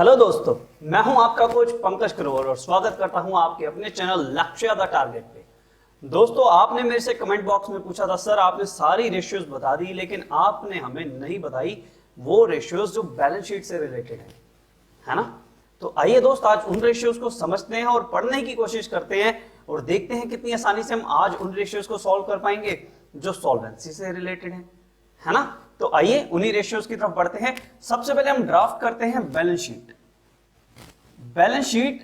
Hello दोस्तों, मैं हूं आपका कोच पंकज करोवर और स्वागत करता हूं आपके अपने चैनल लक्ष्य द टारगेट पे। दोस्तों, आपने मेरे से कमेंट बॉक्स में पूछा था सर आपने सारी रेशियोज बता दी लेकिन आपने हमें नहीं बताई वो रेशियोज जो बैलेंस शीट से रिलेटेड है ना। तो आइए दोस्त, आज उन रेशियोज को समझते हैं और पढ़ने की कोशिश करते हैं और देखते हैं कितनी आसानी से हम आज उन रेशियोज को सॉल्व कर पाएंगे जो सॉल्वेंसी से रिलेटेड है ना। तो आइए उन्हीं रेशियोज की तरफ बढ़ते हैं। सबसे पहले हम ड्राफ्ट करते हैं balance sheet. Balance sheet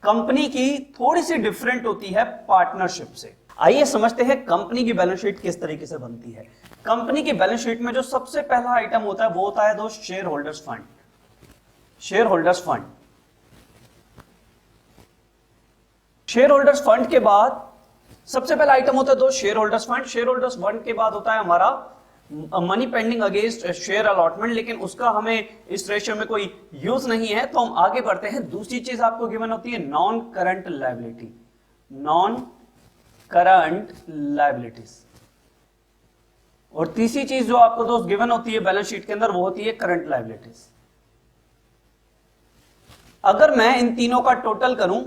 company की थोड़ी सी डिफरेंट होती है पार्टनरशिप से। आइए समझते हैं कंपनी की बैलेंस शीट किस तरीके से बनती है। कंपनी की बैलेंस शीट में जो सबसे पहला आइटम होता है वो होता है दोस्त share holders fund. Share holders fund, share holders fund के बाद सबसे पहला आइटम होता है दोस्त share holders fund. Share holders fund के बाद होता है हमारा money pending against share allotment, लेकिन उसका हमें इस रेशियो में कोई यूज नहीं है तो हम आगे बढ़ते हैं। दूसरी चीज आपको गिवन होती है non current liability, non current liabilities. और तीसरी चीज जो आपको दोस्त गिवन होती है बैलेंस शीट के अंदर वो होती है करंट लायबिलिटीज। अगर मैं इन तीनों का टोटल करूं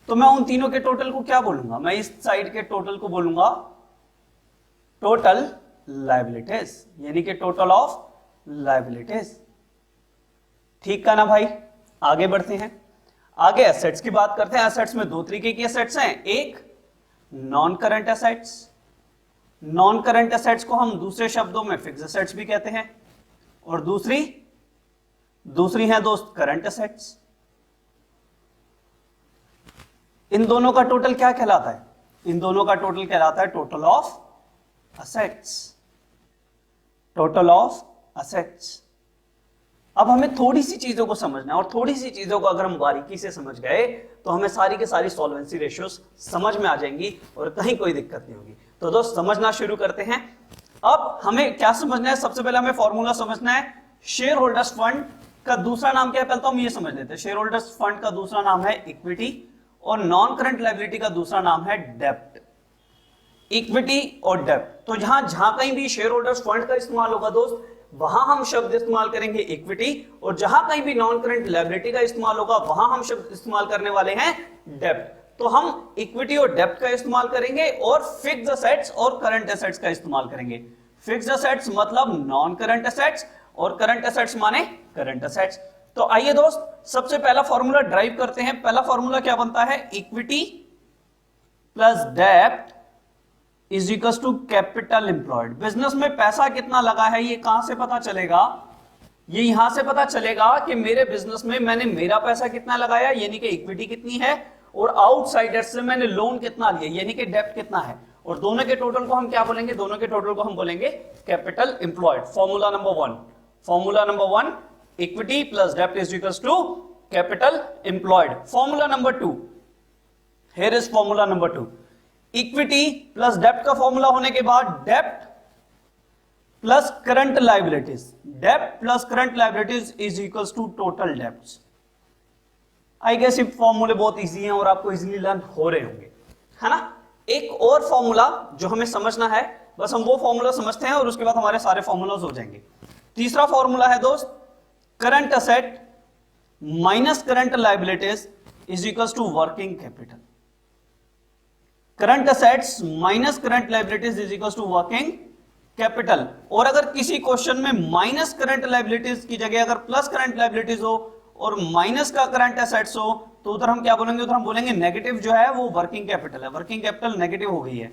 तो मैं उन तीनों के टोटल को क्या बोलूंगा? मैं इस साइड के टोटल को बोलूंगा टोटल लायबिलिटीज, यानी कि टोटल ऑफ लायबिलिटीज। ठीक का ना भाई? आगे बढ़ते हैं। आगे एसेट्स की बात करते हैं। एसेट्स में दो तरीके की एसेट्स हैं, एक non current assets. Non current assets को हम दूसरे शब्दों में फिक्स्ड एसेट्स भी कहते हैं, और दूसरी है दोस्त करंट एसेट्स। इन दोनों का टोटल क्या कहलाता है? इन दोनों का टोटल कहलाता है total of assets, total of assets. अब हमें थोड़ी सी चीजों को समझना है और थोड़ी सी चीजों को अगर हम बारीकी से समझ गए तो हमें सारी की सारी सॉल्वेंसी रेशियोज समझ में आ जाएंगी और कहीं कोई दिक्कत नहीं होगी। तो दोस्त समझना शुरू करते हैं। अब हमें क्या समझना है? सबसे पहले हमें फॉर्मूला समझना है। शेयर होल्डर्स फंड का दूसरा नाम क्या है? पहले तो हम ये समझ लेते हैं। शेयर होल्डर्स फंड का दूसरा नाम है इक्विटी और नॉन करंट लायबिलिटी का दूसरा नाम है डेब्ट। इक्विटी और डेब्ट, तो जहां कहीं भी शेयर होल्डर्स फंड का इस्तेमाल होगा दोस्त वहां हम शब्द इस्तेमाल करेंगे इक्विटी, और जहां कहीं भी नॉन करंट लायबिलिटी का इस्तेमाल होगा वहां हम शब्द इस्तेमाल करने वाले हैं डेब्ट। तो हम इक्विटी और डेब्ट का इस्तेमाल करेंगे और फिक्स्ड एसेट्स और करंट एसेट्स का इस्तेमाल करेंगे। फिक्स्ड एसेट्स मतलब नॉन करंट एसेट्स और करंट एसेट्स माने करंट एसेट्स। तो आइए दोस्त सबसे पहला फॉर्मूला ड्राइव करते हैं। पहला फॉर्मूला क्या बनता है? इक्विटी प्लस डेब्ट is equals to capital employed. Business में पैसा कितना लगा है ये कहां से पता चलेगा? ये यहां से पता चलेगा कि मेरे बिजनेस में मैंने मेरा पैसा कितना लगाया यानी कि इक्विटी कितनी है, और आउटसाइडर से मैंने लोन कितना लिया यानी कि डेब्ट कितना है, और दोनों के टोटल को हम क्या बोलेंगे? दोनों के टोटल को हम बोलेंगे capital employed. Formula number one equity plus डेब्ट is equals to capital employed. Formula number two, here is formula number two. Equity plus डेब्ट का फॉर्मूला होने के बाद डेब्ट प्लस करंट लायबिलिटीज, डेब्ट plus current liabilities is equals to total debts. I guess ये फॉर्मूले बहुत इजी हैं और आपको इजीली लर्न हो रहे होंगे, है ना। एक और फॉर्मूला जो हमें समझना है, बस हम वो फॉर्मूला समझते हैं और उसके बाद हमारे सारे फॉर्मूलाज हो जाएंगे। तीसरा फॉर्मूला है दोस्त current asset minus current liabilities is equals to working capital. Current assets minus current liabilities is equals to working capital. और अगर किसी क्वेश्चन में माइनस करंट लायबिलिटीज की जगह अगर प्लस करंट लायबिलिटीज हो और माइनस का करंट एसेट्स हो तो उधर हम क्या बोलेंगे? उधर हम बोलेंगे नेगेटिव जो है वो वर्किंग कैपिटल है। वर्किंग कैपिटल नेगेटिव हो गई है,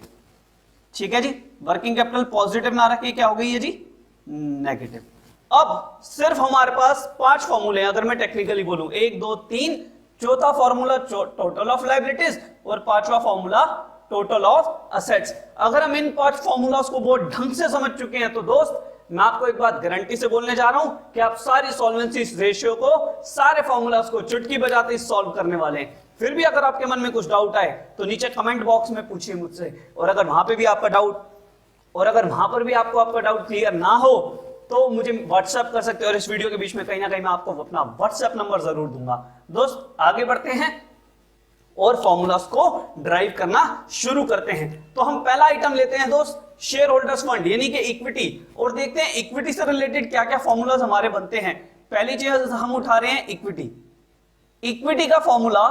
ठीक है जी। वर्किंग कैपिटल पॉजिटिव ना रखिए, क्या हो गई है जी? नेगेटिव। अब सिर्फ हमारे पास 5 फॉर्मूले हैं अगर मैं टेक्निकली बोलूं, 1 2 3। चौथा फॉर्मूला टोटल ऑफ लायबिलिटीज और पांचवा फॉर्मूला टोटल ऑफ असेट्स। अगर हम इन 5 फॉर्मूलास को बहुत ढंग से समझ चुके हैं तो दोस्त मैं आपको एक बात गारंटी से बोलने जा रहा हूं कि आप सारी सॉल्वेंसी रेशियो को, सारे फॉर्मूलास को चुटकी बजाते सॉल्व करने वाले हैं। फिर भी अगर आपके मन में कुछ डाउट आए तो नीचे कमेंट बॉक्स में पूछिए मुझसे, और अगर वहां पे भी आपका डाउट क्लियर ना हो तो मुझे व्हाट्सएप कर सकते हो, और इस वीडियो के बीच में कहीं ना कहीं मैं आपको अपना व्हाट्सएप नंबर जरूर दूंगा। दोस्त आगे बढ़ते हैं और फॉर्मूलास को ड्राइव करना शुरू करते हैं। तो हम पहला आइटम लेते हैं दोस्त शेयर होल्डर्स फंड यानी कि इक्विटी, और देखते हैं इक्विटी से रिलेटेड क्या क्या फॉर्मूलाज हमारे बनते हैं। पहली चीज हम उठा रहे हैं इक्विटी। इक्विटी का फॉर्मूला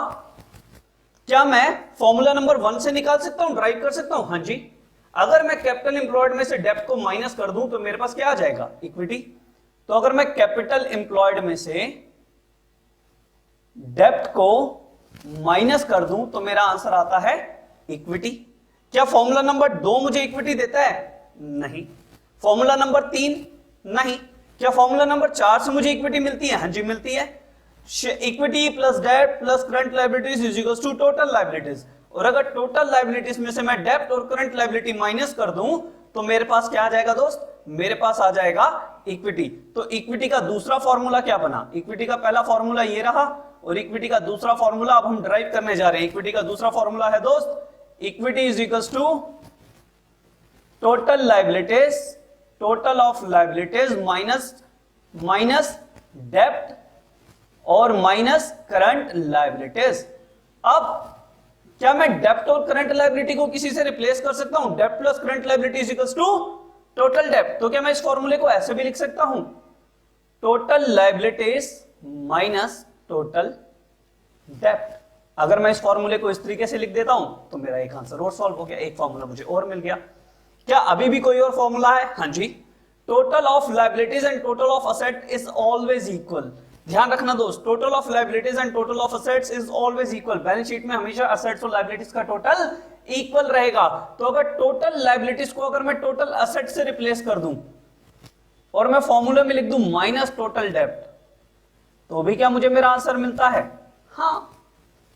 क्या मैं फॉर्मूला नंबर 1 से निकाल सकता हूं, ड्राइव कर सकता हूं? हाँ जी। अगर मैं कैपिटल एम्प्लॉयड में से डेब्ट को माइनस कर दूं तो मेरे पास क्या आ जाएगा? इक्विटी। तो अगर मैं कैपिटल एम्प्लॉयड में से डेब्ट को माइनस कर दूं तो मेरा आंसर आता है इक्विटी। क्या फॉर्मूला नंबर 2 मुझे इक्विटी देता है? नहीं। Formula number 3? नहीं। क्या फॉर्मूला नंबर 4 से मुझे इक्विटी मिलती है? हाँ जी मिलती है। इक्विटी प्लस डेब्ट plus current liabilities is equals to total liabilities. और अगर टोटल लायबिलिटीज में से मैं डेब्ट और करंट लायबिलिटी माइनस कर दूं तो मेरे पास क्या आ जाएगा दोस्त? मेरे पास आ जाएगा इक्विटी। तो इक्विटी का दूसरा फॉर्मूला क्या बना? इक्विटी का पहला फॉर्मूला ये रहा और इक्विटी का दूसरा फॉर्मूला अब हम ड्राइव करने जा रहे हैं। इक्विटी का दूसरा फॉर्मूला है दोस्त, equity is equals to total liabilities, total of liabilities minus डेब्ट और माइनस करंट लायबिलिटीज। अब क्या मैं डेब्ट और करंट लायबिलिटी को किसी से रिप्लेस कर सकता हूं? डेब्ट plus current liability is equals to total डेब्ट। तो क्या मैं इस फॉर्मूले को ऐसे भी लिख सकता हूं? टोटल लायबिलिटीज माइनस टोटल डेब्ट। अगर मैं इस फॉर्मूले को इस तरीके से लिख देता हूं तो मेरा एक आंसर और सॉल्व हो गया, एक फॉर्मूला मुझे और मिल गया। क्या अभी भी कोई और फॉर्मूला है? हाँ जी। Total of liabilities and total of asset is always equal. ध्यान रखना दोस्त, total of liabilities and total of assets is always equal. Balance sheet में हमेशा असेट्स और लायबिलिटीज का टोटल इक्वल रहेगा। तो अगर टोटल लायबिलिटीज को अगर मैं टोटल असेट से रिप्लेस कर दूं और मैं फॉर्मूले में लिख दूं माइनस टोटल डेब्ट, तो भी क्या मुझे मेरा आंसर मिलता है? हाँ।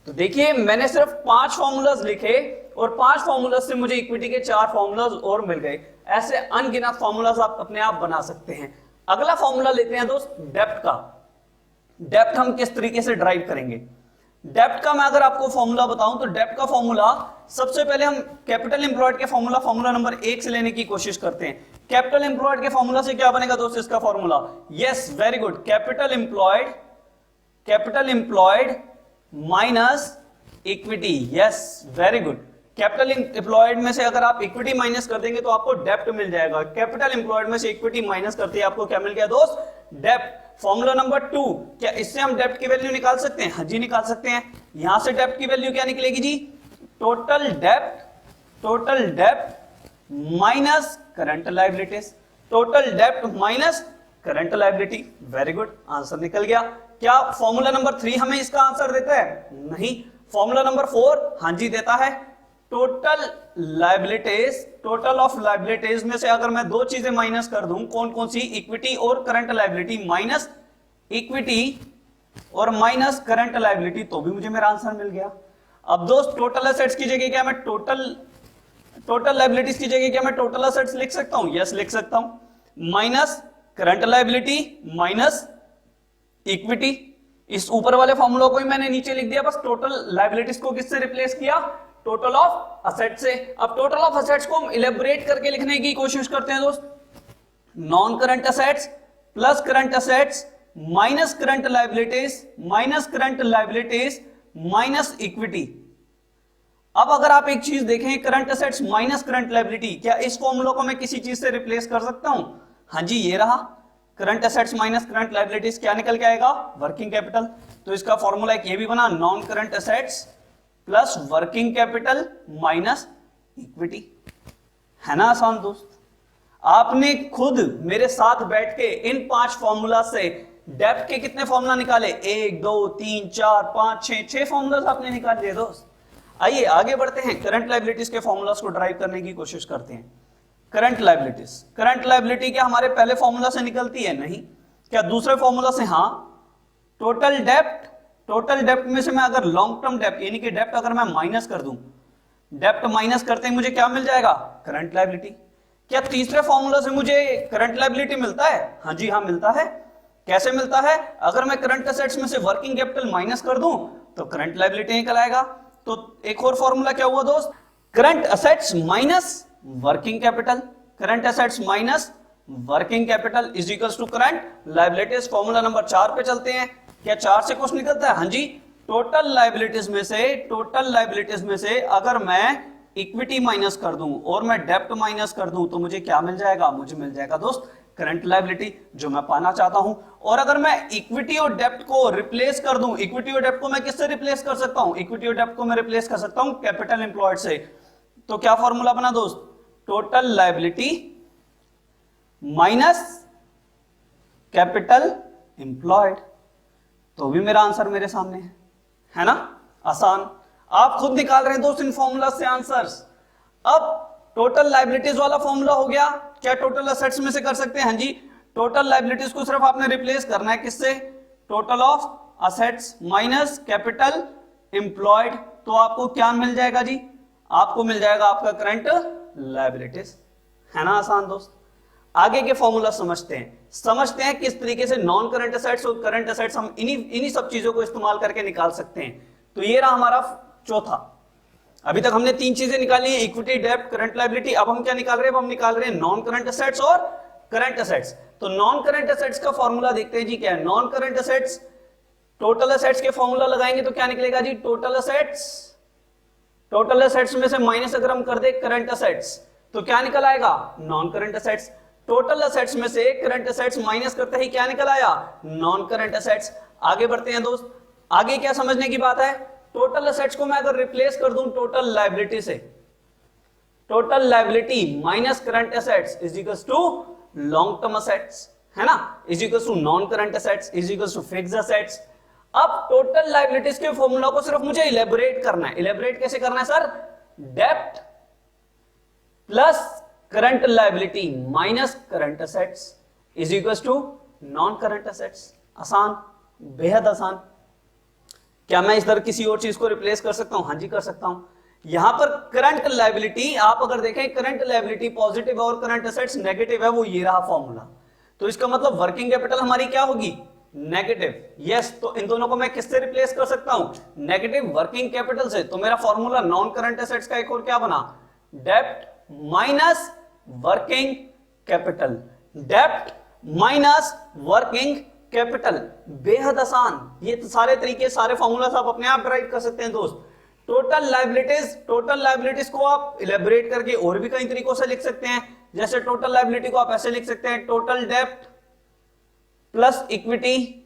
तो देखिए मैंने सिर्फ 5 फॉर्मूलाज लिखे और 5 फॉर्मूलाज से मुझे इक्विटी के 4 फॉर्मूलाज और मिल गए। ऐसे अनगिनत फॉर्मूलाज आप अपने आप बना सकते हैं। अगला फॉर्मूला लेते हैं दोस्त डेब्ट का। डेब्ट हम किस तरीके से ड्राइव करेंगे? डेब्ट का मैं अगर आपको फॉर्मूला बताऊं तो डेब्ट का फॉर्मूला सबसे पहले हम कैपिटल एम्प्लॉयड के फॉर्मूला नंबर 1 से लेने की कोशिश करते हैं। कैपिटल एम्प्लॉयड के फॉर्मूला से क्या बनेगा दोस्त इसका formula? Yes very good, capital employed minus equity. Yes very good. Capital employed में से अगर आप इक्विटी माइनस कर देंगे तो आपको डेब्ट मिल जाएगा। कैपिटल एम्प्लॉयड में से इक्विटी माइनस करते हैं आपको क्या मिल गया दोस्त? डेब्ट। फॉर्मूला नंबर 2, क्या इससे हम डेब्ट की वैल्यू निकाल सकते हैं? हाँ जी निकाल सकते हैं। यहां से डेब्ट की वैल्यू क्या निकलेगी जी? टोटल डेब्ट माइनस करंट लायबिलिटीज। टोटल डेब्ट minus current liability. Very good, answer निकल गया। क्या फॉर्मूला नंबर 3 हमें इसका आंसर देता है? नहीं। फॉर्मूला नंबर 4 हाँ जी देता है। Total liabilities, total of liabilities में से अगर मैं 2 चीजें माइनस कर दूं, कौन कौन सी? इक्विटी और करंट लायबिलिटी, माइनस इक्विटी और माइनस करंट लायबिलिटी, तो भी मुझे मेरा आंसर मिल गया। अब दोस्त टोटल एसेट्स की जगह क्या मैं टोटल लायबिलिटीज की जगह क्या मैं टोटल एसेट्स लिख सकता हूं? यस लिख सकता हूं। Minus current liability minus equity. इस ऊपर वाले फॉर्मूला को ही मैंने नीचे लिख दिया, बस टोटल लायबिलिटीज को किससे रिप्लेस किया? टोटल ऑफ असेट से। अब टोटल ऑफ असेट्स को हम इलेबोरेट करके लिखने की कोशिश करते हैं दोस्त। Non current assets plus current assets minus current liabilities minus equity. अब अगर आप एक चीज देखें, current assets minus current liability, क्या इस फॉर्मूला को मैं किसी चीज से रिप्लेस कर सकता हूं? हाँ जी ये रहा। Current assets minus current liabilities क्या निकल के आएगा? Working capital. तो इसका फॉर्मूला एक ये भी बना, non current assets plus working capital minus equity. है ना आसान दोस्त? आपने खुद मेरे साथ बैठ के इन 5 फॉर्मूला से डेब्ट के कितने फॉर्मूला निकाले? 1 2 3 4 5 6 फॉर्मूलाज आपने निकाल लिए दोस्त। आइए आगे बढ़ते हैं, करंट लायबिलिटीज के फॉर्मूलाज को ड्राइव करने की कोशिश करते हैं। करंट लायबिलिटी क्या हमारे पहले फॉर्मूला से निकलती है? नहीं। क्या दूसरे फॉर्मूला से? हाँ। टोटल डेब्ट में से मैं अगर लॉन्ग टर्म डेब्ट यानी कि डेब्ट अगर मैं माइनस कर दूं, डेब्ट माइनस करते ही मुझे क्या मिल जाएगा? Current liability. क्या तीसरे फॉर्मूला से मुझे करंट लायबिलिटी मिलता है? हाँ जी हाँ मिलता है। कैसे मिलता है? अगर मैं करंट असेट्स में से वर्किंग कैपिटल माइनस कर दूं तो करंट लायबिलिटी निकल आएगा। तो एक और फॉर्मूला क्या हुआ दोस्त? Current assets minus working capital, current assets minus working capital is equals to current liabilities. Formula number 4 पे चलते हैं। क्या 4 से कुछ निकलता है? हाँ जी। टोटल लायबिलिटीज में से अगर मैं इक्विटी माइनस कर दूं और मैं डेब्ट माइनस कर दूं तो मुझे क्या मिल जाएगा? मुझे मिल जाएगा दोस्त करंट लायबिलिटी जो मैं पाना चाहता हूं। और अगर मैं इक्विटी और डेप्ट को रिप्लेस कर दूं, इक्विटी और डेप्ट को मैं किससे रिप्लेस कर सकता हूं? इक्विटी और डेप्ट को मैं रिप्लेस कर सकता हूं कैपिटल एम्प्लॉयड से। तो क्या फॉर्मूला बना दोस्त? Total liability minus capital employed. तो भी मेरा आंसर मेरे सामने है ना, आसान। आप खुद निकाल रहे हैं दोस्त इन फॉर्मूला से आंसर्स। अब टोटल लायबिलिटीज वाला फॉर्मूला हो गया, क्या टोटल असेट्स में से कर सकते हैं? हाँ जी, टोटल लायबिलिटीज को सिर्फ आपने रिप्लेस करना है किससे? Total of assets minus capital employed. तो आपको क्या मिल जाएगा जी? आपको मिल जाएगा आपका करंट लायबिलिटीज, है ना आसान दोस्त। आगे के फॉर्मूला समझते हैं किस तरीके से नॉन करंट असेट्स और करंट असेट्स हम इन्हीं सब चीजों को इस्तेमाल करके निकाल सकते हैं। तो ये रहा हमारा चौथा। अभी तक हमने तीन चीजें निकाली है, इक्विटी, डेब्ट, करंट लायबिलिटी। अब हम क्या निकाल रहे हैं? अब हम निकाल रहे हैं नॉन करंट असेट्स और करंट असेट्स। तो नॉन करंट असेट्स का फॉर्मूला देखते हैं जी क्या है। Non current assets, total assets के फॉर्मूला लगाएंगे तो क्या निकलेगा जी? टोटल असेट्स, टोटल असेट्स में से माइनस अगर हम कर दे करंट असेट्स तो क्या निकल आएगा? Non current assets. Total assets में से करंट असेट्स माइनस करते ही क्या निकल आया? Non current assets. आगे बढ़ते हैं दोस्त, आगे क्या समझने की बात है? टोटल असेट्स को मैं अगर रिप्लेस कर दूं टोटल लायबिलिटी से, total liability minus current assets is equals to long term assets, है ना, is equals to non current assets is equals to fixed assets. अब टोटल लायबिलिटीज के फॉर्मूला को सिर्फ मुझे इलेबोरेट करना है। इलेबोरेट कैसे करना है सर? डेब्ट plus current liability minus current assets is equals to non current assets. आसान, बेहद आसान। क्या मैं इस तरह किसी और चीज को रिप्लेस कर सकता हूं? हाँ जी कर सकता हूं। यहां पर करंट लायबिलिटी आप अगर देखें, करंट लायबिलिटी पॉजिटिव और करंट असेट्स नेगेटिव है, वो ये रहा फॉर्मूला। तो इसका मतलब वर्किंग कैपिटल हमारी क्या होगी? नेगेटिव। यस, तो इन दोनों को मैं किससे रिप्लेस कर सकता हूं? नेगेटिव वर्किंग कैपिटल से। तो मेरा फॉर्मूला नॉन करंट असेट्स का एक और क्या बना? डेब्ट माइनस वर्किंग कैपिटल, डेब्ट माइनस वर्किंग कैपिटल। बेहद आसान। ये तो सारे तरीके, सारे फॉर्मूलास आप अपने आप ड्राइव कर सकते हैं दोस्त। टोटल लायबिलिटीज को आप इलेबोरेट करके और भी कई तरीकों से लिख सकते हैं। जैसे टोटल लायबिलिटी को आप ऐसे लिख सकते हैं, टोटल डेब्ट plus equity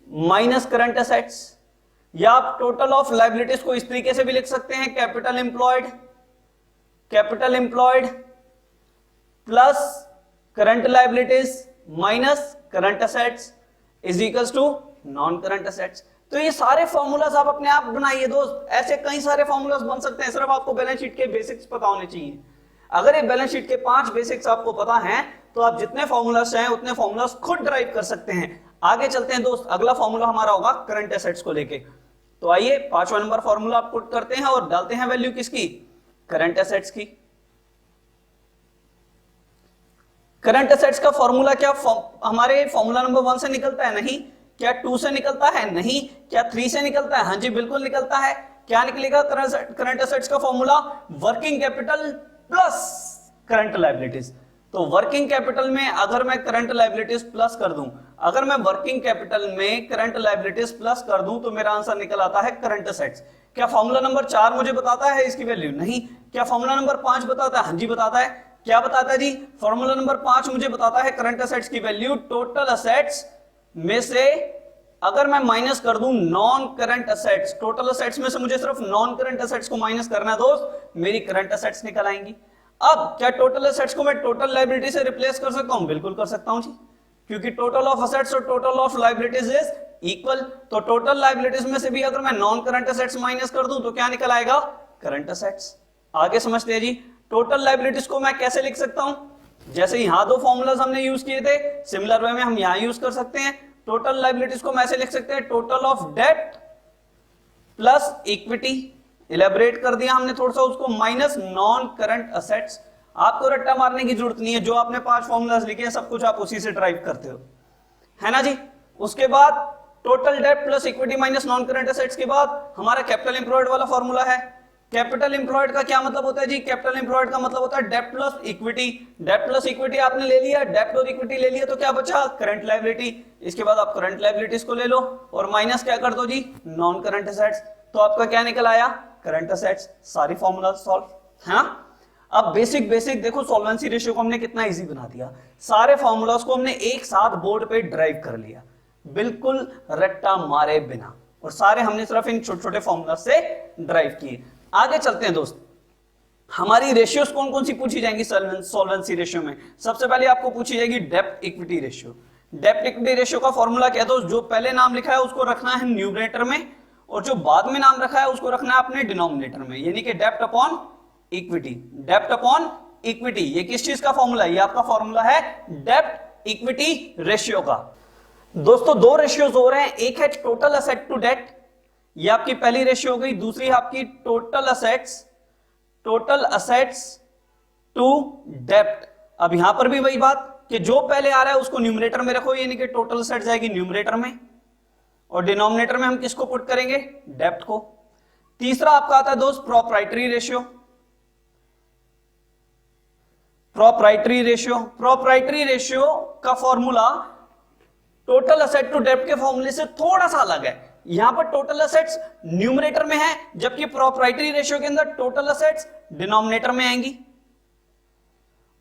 minus current assets. या आप टोटल ऑफ लायबिलिटीज को इस तरीके से भी लिख सकते हैं, capital employed plus current liabilities minus current assets is equals to non current assets. तो ये सारे फॉर्मूलास आप अपने आप बनाइए दोस्त। ऐसे कई सारे फॉर्मूलास बन सकते हैं, सिर्फ आपको बैलेंस शीट के बेसिक्स पता होने चाहिए। अगर ये बैलेंस शीट के 5 बेसिक्स आपको पता हैं तो आप जितने फॉर्मूलास चाहें उतने फॉर्मूलास खुद ड्राइव कर सकते हैं। आगे चलते हैं दोस्त, अगला फॉर्मूला हमारा होगा करंट असेट्स को लेके। तो आइए 5वां नंबर फॉर्मूला आप पुट करते हैं और डालते हैं वैल्यू किसकी? करंट असेट्स की। करंट असेट्स का फॉर्मूला क्या हमारे फॉर्मूला नंबर 1 से निकलता है? नहीं। क्या 2 से निकलता है? नहीं। क्या 3 से निकलता है? हाँ जी बिल्कुल निकलता है। क्या निकलेगा करंट असेट्स का formula? Working capital plus current liabilities. तो वर्किंग कैपिटल में अगर मैं करंट लायबिलिटीज प्लस कर दूं, अगर मैं वर्किंग कैपिटल में करंट लायबिलिटीज प्लस कर दूं तो मेरा आंसर निकल आता है करंट असेट्स। क्या फॉर्मूला नंबर 4 मुझे बताता है इसकी वैल्यू? नहीं। क्या फॉर्मूला नंबर 5 बताता है? हाँ जी बताता है। क्या बताता है जी? फॉर्मूला नंबर 5 मुझे बताता है करंट असेट्स की वैल्यू टोटल असेट्स में से अगर मैं माइनस कर दूं non current assets, total assets में से मुझे सिर्फ नॉन करंट असेट्स को माइनस करना है दोस्त, मेरी करंट असेट्स निकल आएंगी। अब क्या टोटल असेट्स को मैं टोटल लायबिलिटी से रिप्लेस कर सकता हूं? बिल्कुल कर सकता हूं जी, क्योंकि टोटल ऑफ असेट्स और total of liabilities is equal. तो टोटल लायबिलिटीज में से भी अगर मैं नॉन करंट असेट्स माइनस कर दूं तो क्या निकल आएगा? Current assets. आगे समझते हैं जी, टोटल लायबिलिटीज को मैं कैसे लिख सकता हूं? जैसे यहां 2 फॉर्मूलाज हमने यूज किए थे, सिमिलर वे में हम यहां यूज कर सकते हैं। टोटल लायबिलिटीज को मैं ऐसे लिख सकते हैं, total of debt plus equity, elaborate कर दिया हमने थोड़ा सा उसको, माइनस नॉन करंट असेट्स। आपको रट्टा मारने की जरूरत नहीं है, जो आपने 5 फॉर्मूलाज लिखे हैं सब कुछ आप उसी से ड्राइव करते हो, है ना जी। उसके बाद total date plus equity minus non current assets के बाद हमारा कैपिटल एम्प्लॉयड वाला फॉर्मूला है। कैपिटल एम्प्लॉयड का क्या मतलब होता है जी? कैपिटल एम्प्लॉयड का मतलब होता है debt plus equity. Debt plus equity आपने ले लिया, डेट और इक्विटी ले लिया तो क्या बचा? Current liability. इसके बाद आप करंट लायबिलिटीज को ले लो और माइनस क्या कर दो जी? Non current assets. तो आपका क्या निकल आया? Current assets. सारी फॉर्मूला सॉल्व, है ना। अब बेसिक बेसिक देखो, सॉल्वेंसी रेशियो को हमने कितना इजी बना दिया, सारे फॉर्मूलाज को हमने एक साथ बोर्ड पे ड्राइव कर लिया, बिल्कुल रट्टा मारे बिना, और सारे हमने सिर्फ इन छोटे छोटे फॉर्मूला से ड्राइव किए। आगे चलते हैं दोस्त, हमारी रेशियोज कौन कौन सी पूछी जाएंगी सॉल्वेंसी रेशियो में। सबसे पहले आपको पूछी जाएगी डेब्ट इक्विटी रेशियो। डेब्ट इक्विटी रेशियो का फॉर्मूला क्या है दोस्त, जो पहले नाम लिखा है उसको रखना है न्यूमरेटर में, और जो बाद में नाम रखा है उसको रखना है अपने डिनोमिनेटर में, यानी कि डेब्ट अपॉन इक्विटी। डेब्ट अपॉन इक्विटी, ये किस चीज का फॉर्मूला है, ये आपका फॉर्मूला है डेब्ट इक्विटी रेशियो का। दोस्तों दो रेशियोज हो रहे हैं, एक है टोटल असेट टू डेट, ये आपकी पहली रेशियो हो गई, दूसरी है आपकी टोटल असेट्स टू डेब्ट। अब यहां पर भी वही बात कि जो पहले आ रहा है उसको न्यूमरेटर में रखो, यानी कि टोटल असेट जाएगी न्यूमरेटर में, और डिनोमिनेटर में हम किसको पुट करेंगे, डेब्ट को। तीसरा आपका आता है दोस्त प्रोप्राइटरी रेशियो। प्रोप्राइटरी रेशियो का फॉर्मूला टोटल असेट टू डेब्ट के फॉर्मूले से थोड़ा सा अलग है। यहां पर टोटल असेट्स न्यूमरेटर में है, जबकि प्रोप्राइटरी रेशियो के अंदर टोटल असेट्स डिनोमिनेटर में आएंगी,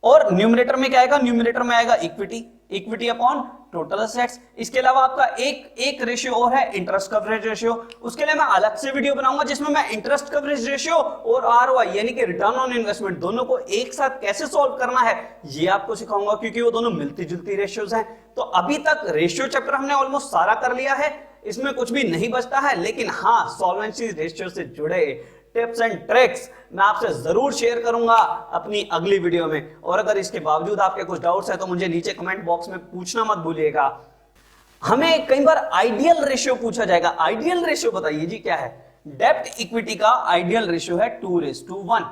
और न्यूमरेटर में क्या आएगा, न्यूमरेटर में आएगा इक्विटी अपॉन टोटल असेट्स। इसके अलावा आपका एक रेशियो और है इंटरेस्ट कवरेज रेशियो, उसके लिए मैं अलग से वीडियो बनाऊंगा जिसमें मैं इंटरेस्ट कवरेज रेशियो और आरओआई यानी कि रिटर्न ऑन इन्वेस्टमेंट दोनों को एक साथ कैसे सॉल्व करना है ये आपको सिखाऊंगा, क्योंकि वो दोनों मिलती जुलती रेशियोज हैं। तो अभी तक रेशियो चैप्टर हमने ऑलमोस्ट सारा कर लिया है, इसमें कुछ भी नहीं बचता है, लेकिन हाँ सॉल्वेंसी रेशियो से जुड़े टिप्स एंड ट्रिक्स मैं आपसे जरूर शेयर करूंगा अपनी अगली वीडियो में। और अगर इसके बावजूद आपके कुछ डाउट्स है तो मुझे नीचे कमेंट बॉक्स में पूछना मत भूलिएगा। हमें कई बार आइडियल रेशियो पूछा जाएगा, आइडियल रेशियो बताइए जी क्या है। डेब्ट इक्विटी का आइडियल रेशियो है 2:1।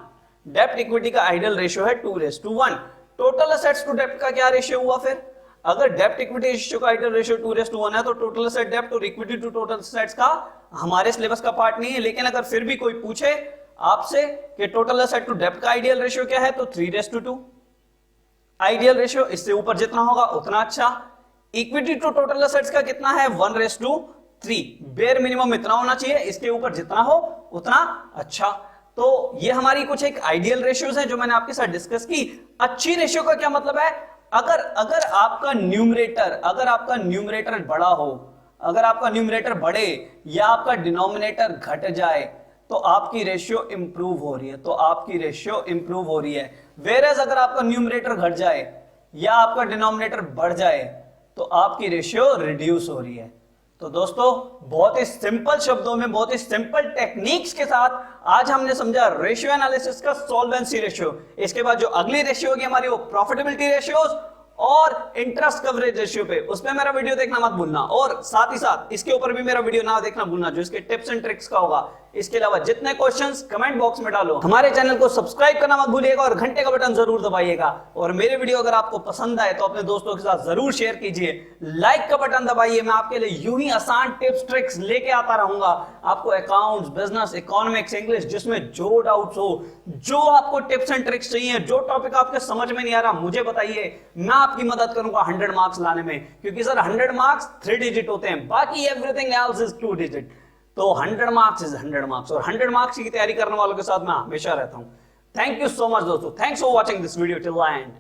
डेब्ट इक्विटी का आइडियल रेशियो है 2:1। टोटल असेट्स टू डेब्ट का क्या रेशियो हुआ फिर, अगर डेब्ट इक्विटी रेशियो का आइडियल रेशियो 2:1 है तो टोटल असेट डेब्ट और इक्विटी टू टोटल असेट्स का हमारे सिलेबस का पार्ट नहीं है। लेकिन अगर फिर भी कोई पूछे आपसे कि टोटल असेट टू डेब्ट का आइडियल रेशियो क्या है तो 3:2 आइडियल रेशियो, इससे ऊपर जितना होगा उतना अच्छा। इक्विटी टू टोटल असेट्स का कितना है 1:3, बेयर मिनिमम इतना होना चाहिए, इसके ऊपर जितना हो उतना अच्छा। तो ये हमारी कुछ एक आइडियल रेशियोज हैं जो मैंने आपके साथ डिस्कस की। अच्छी रेशियो का क्या मतलब है, अगर आपका न्यूमरेटर बड़ा हो, अगर आपका न्यूमरेटर बढ़े या आपका डिनोमिनेटर घट जाए तो आपकी रेशियो इंप्रूव हो रही है, वेयरएज अगर आपका न्यूमरेटर घट जाए या आपका डिनोमिनेटर बढ़ जाए तो आपकी रेशियो रिड्यूस हो रही है। तो दोस्तों बहुत ही सिंपल शब्दों में, बहुत ही सिंपल टेक्निक्स के साथ आज हमने समझा रेशियो एनालिसिस का सॉल्वेंसी रेशियो। इसके बाद जो अगली रेशियो होगी हमारी वो प्रॉफिटेबिलिटी रेशियोज और इंटरेस्ट कवरेज रेशियो पे, उसमें मेरा वीडियो देखना मत भूलना, और साथ ही साथ इसके ऊपर भी मेरा वीडियो ना देखना भूलना जो इसके टिप्स एंड ट्रिक्स का होगा। इसके अलावा जितने क्वेश्चंस कमेंट बॉक्स में डालो, हमारे चैनल को सब्सक्राइब करना मत भूलिएगा और घंटे का बटन जरूर दबाइएगा। और मेरे वीडियो अगर आपको पसंद आए तो अपने दोस्तों के साथ जरूर शेयर कीजिए, लाइक का बटन दबाइए। मैं आपके लिए यूं ही आसान टिप्स ट्रिक्स लेके आता रहूंगा, आपको अकाउंट्स, बिजनेस, इकोनॉमिक्स, इंग्लिश, जिसमें जो डाउट्स हो, जो आपको टिप्स एंड ट्रिक्स चाहिए, जो टॉपिक आपके समझ में नहीं आ रहा मुझे बताइए, मैं आपकी मदद करूंगा 100 मार्क्स लाने में। क्योंकि सर 100 मार्क्स 3 डिजिट होते हैं, बाकी एवरीथिंग एल्स इज 2 डिजिट। तो 100 मार्क्स इज 100 मार्क्स, और 100 मार्क्स की तैयारी करने वालों के साथ मैं हमेशा रहता हूं। थैंक यू सो मच दोस्तों, thanks for watching this video till the end.